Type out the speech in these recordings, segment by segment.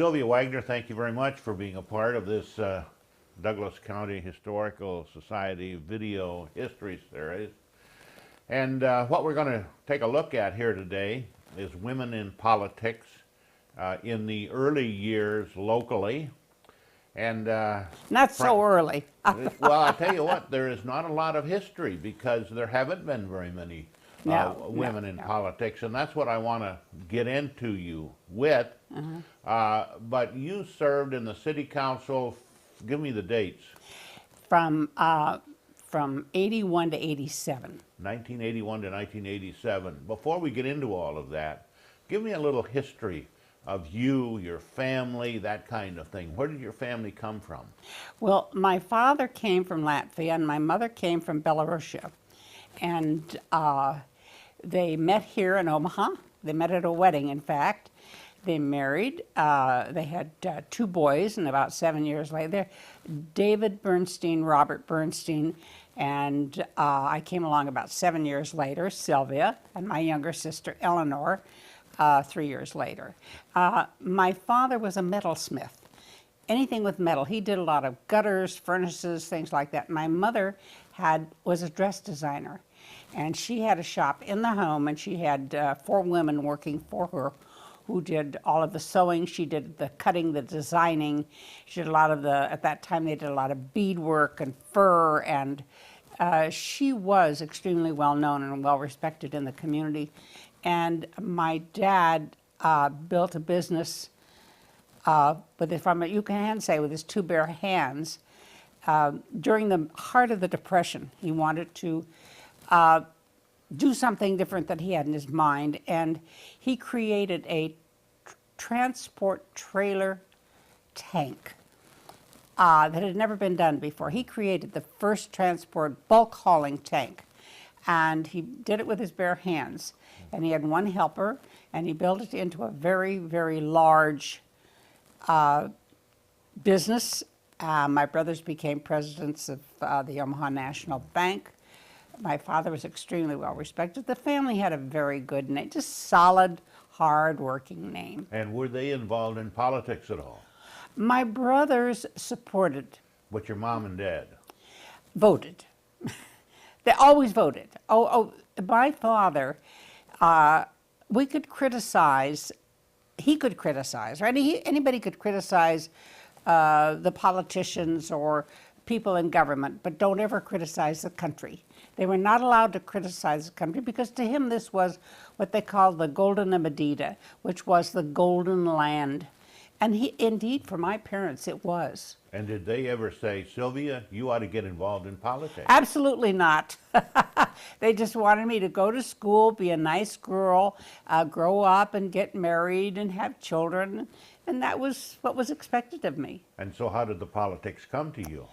Sylvia Wagner, thank you very much for being a part of this Douglas County Historical Society video history series. And what we're going to take a look at here today is women in politics in the early years locally. And not so early. well, I tell you what, there is not a lot of history because there haven't been very many women in politics, and that's what I want to get into you with. But you served in the city council, give me the dates. From 81 to 87. 1981 to 1987. Before we get into all of that, give me a little history of you, your family, that kind of thing. Where did your family come from? Well, my father came from Latvia and my mother came from Belarusia. And they met here in Omaha. They met at a wedding, in fact. They married. They had 2 boys, and about 7 years later, David Bernstein, Robert Bernstein, and I came along about 7 years later, Sylvia, and my younger sister, Eleanor, 3 years later. My father was a metalsmith. Anything with metal. He did a lot of gutters, furnaces, things like that. My mother was a dress designer, and she had a shop in the home, and she had 4 women working for her who did all of the sewing. She did the cutting, the designing. She did a lot of at that time they did a lot of beadwork and fur, and she was extremely well known and well respected in the community. And my dad built a business you can say with his 2 bare hands. During the heart of the Depression, he wanted to do something different that he had in his mind, and he created a transport trailer tank that had never been done before. He created the first transport bulk hauling tank, and he did it with his bare hands. And he had 1 helper, and he built it into a very, very large business. My brothers became presidents of the Omaha National Bank. My father was extremely well respected. The family had a very good name, just solid, hard-working name. And were they involved in politics at all? My brothers supported. But your mom and dad? Voted. They always voted. My father, we could criticize, he could criticize, right? Anybody could criticize the politicians or people in government, but don't ever criticize the country. They were not allowed to criticize the country because to him this was what they called the Golden Medina, which was the golden land. And indeed, for my parents, it was. And did they ever say, Sylvia, you ought to get involved in politics? Absolutely not. They just wanted me to go to school, be a nice girl, grow up and get married and have children. And that was what was expected of me. And so how did the politics come to you?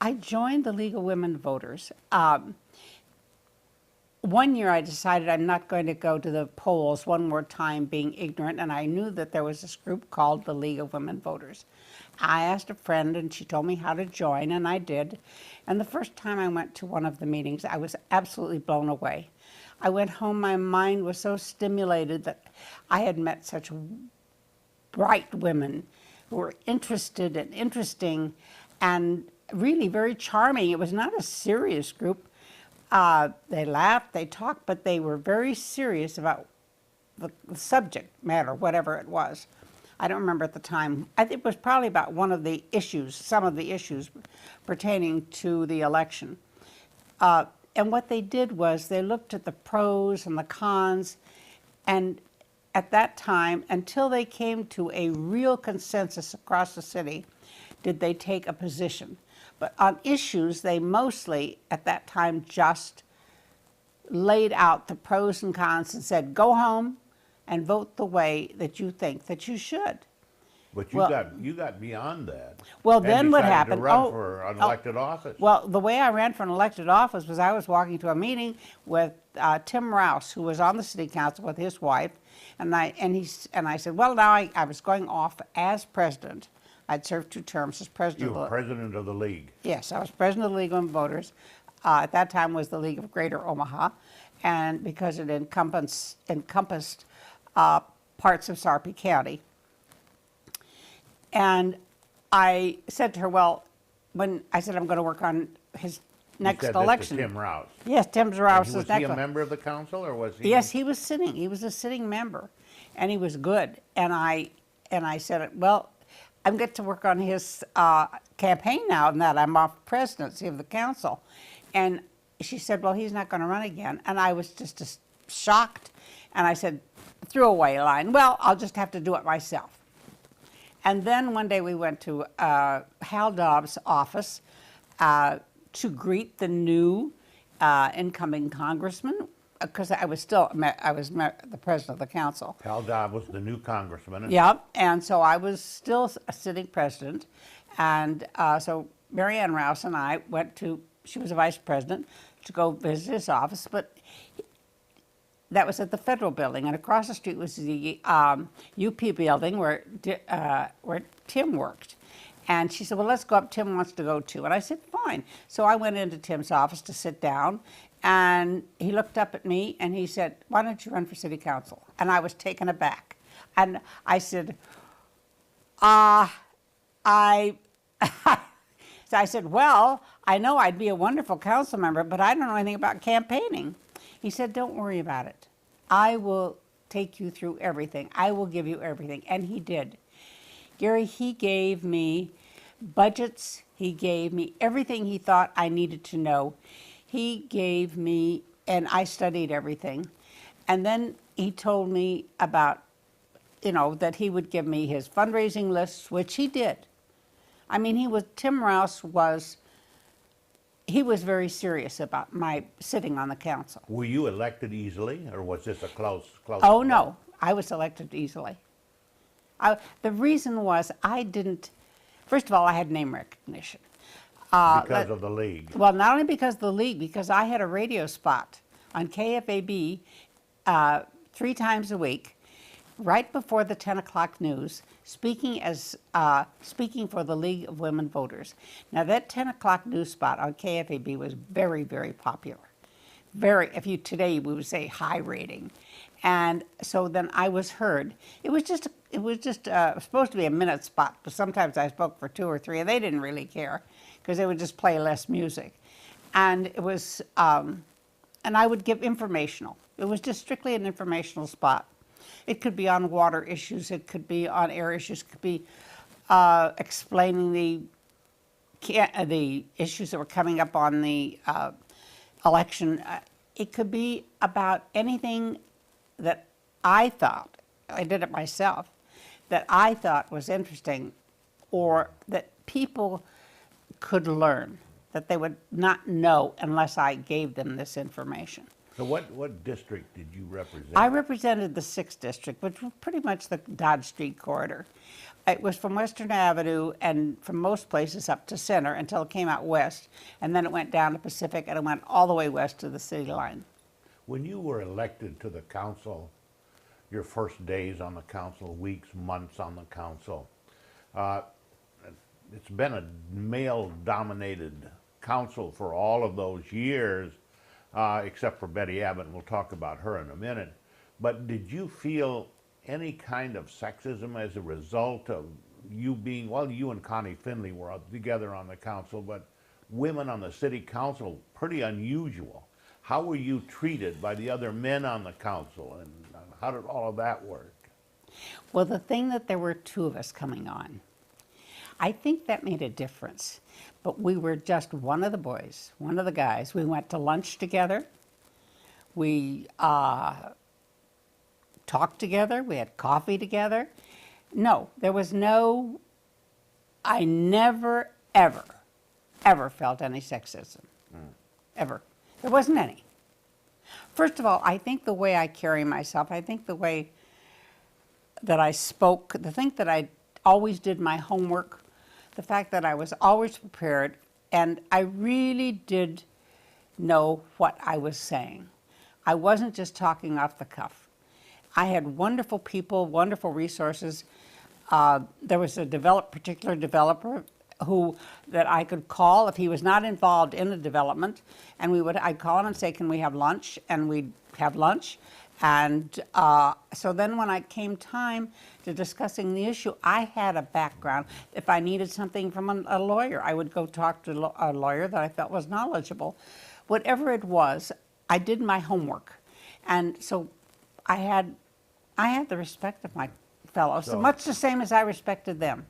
I joined the League of Women Voters. One year I decided I'm not going to go to the polls one more time being ignorant, and I knew that there was this group called the League of Women Voters. I asked a friend and she told me how to join, and I did. And the first time I went to one of the meetings, I was absolutely blown away. I went home, my mind was so stimulated that I had met such bright women who were interested and interesting and really very charming. It was not a serious group. They laughed, they talked, but they were very serious about the subject matter, whatever it was. I don't remember at the time. I think it was probably about one of the issues, some of the issues pertaining to the election. And what they did was they looked at the pros and the cons, and at that time, until they came to a real consensus across the city, did they take a position. But on issues, they mostly, at that time, just laid out the pros and cons and said, go home and vote the way that you think that you should. But you got beyond that. Well, then what happened? To run for an elected office. Well, the way I ran for an elected office was I was walking to a meeting with Tim Rouse, who was on the city council with his wife, and I said, well, now I was going off as president. I'd served 2 terms as president. You were president of the league. Yes, I was president of the League of Women Voters. At that time was the League of Greater Omaha, and because it encompassed parts of Sarpy County. And I said to her, well, when I said I'm going to work on his next You said election. this to Tim Rouse. Yes, Tim And Rouse's was next he a one. member of the council, or was he? Yes, he was sitting. He was a sitting member, and he was good. And I said, well, I'm get to work on his campaign now, and that I'm off presidency of the council. And she said, well, he's not going to run again. And I was just shocked. And I said, throwaway line, well, I'll just have to do it myself. And then one day we went to Hal Dobbs' office to greet the new incoming congressman, because I was still the president of the council. Hal Dobb was the new congressman. And Yeah, and so I was still a sitting president, and so Mary Ann Rouse and I went to. She was a vice president, to go visit his office, but that was at the federal building, and across the street was the UP building where Tim worked. And she said, well, let's go up. Tim wants to go too. And I said, fine. So I went into Tim's office to sit down, and he looked up at me and he said, why don't you run for city council? And I was taken aback. And I said, So I said, well, I know I'd be a wonderful council member, but I don't know anything about campaigning. He said, don't worry about it. I will take you through everything. I will give you everything. And he did. Gary, he gave me budgets. He gave me everything he thought I needed to know. He gave me, and I studied everything. And then he told me about, that he would give me his fundraising lists, which he did. I mean, Tim Rouse was very serious about my sitting on the council. were you elected easily, or was this a close? Oh, no, I was elected easily. The reason was first of all, I had name recognition. Because of the league. Well, not only because of the league, because I had a radio spot on KFAB 3 times a week, right before the 10 o'clock news, speaking for the League of Women Voters. Now, that 10 o'clock news spot on KFAB was very, very popular. Today we would say high rating. And so then I was heard. It was just supposed to be a minute spot, but sometimes I spoke for 2 or 3, and they didn't really care because they would just play less music. And it was, and I would give informational. It was just strictly an informational spot. It could be on water issues, it could be on air issues, it could be explaining the issues that were coming up on the election. It could be about anything that I thought, I did it myself, that I thought was interesting or that people could learn, that they would not know unless I gave them this information. So what district did you represent? I represented the 6th District, which was pretty much the Dodge Street corridor. It was from Western Avenue and from most places up to Center until it came out west, and then it went down to Pacific, and it went all the way west to the city line. When you were elected to the council, your first days on the council, weeks, months on the council, it's been a male-dominated council for all of those years, except for Betty Abbott, and we'll talk about her in a minute. But did you feel any kind of sexism as a result of you being, well, you and Connie Finley were together on the council, but women on the city council, pretty unusual. How were you treated by the other men on the council, and how did all of that work? Well, the thing that there were 2 of us coming on, I think that made a difference. But we were just one of the boys, one of the guys. We went to lunch together. We talked together. We had coffee together. No, there was no, I never, ever, ever felt any sexism. Ever. There wasn't any. First of all, I think the way I carry myself, I think the way that I spoke, the thing that I always did my homework, the fact that I was always prepared, and I really did know what I was saying. I wasn't just talking off the cuff. I had wonderful people, wonderful resources. There was a particular developer that I could call if he was not involved in the development, and I'd call him and say, can we have lunch? And we'd have lunch, And so then when I came time to discussing the issue, I had a background. If I needed something from a lawyer, I would go talk to a lawyer that I felt was knowledgeable. Whatever it was, I did my homework. And so I had the respect of my fellows, So- much the same as I respected them.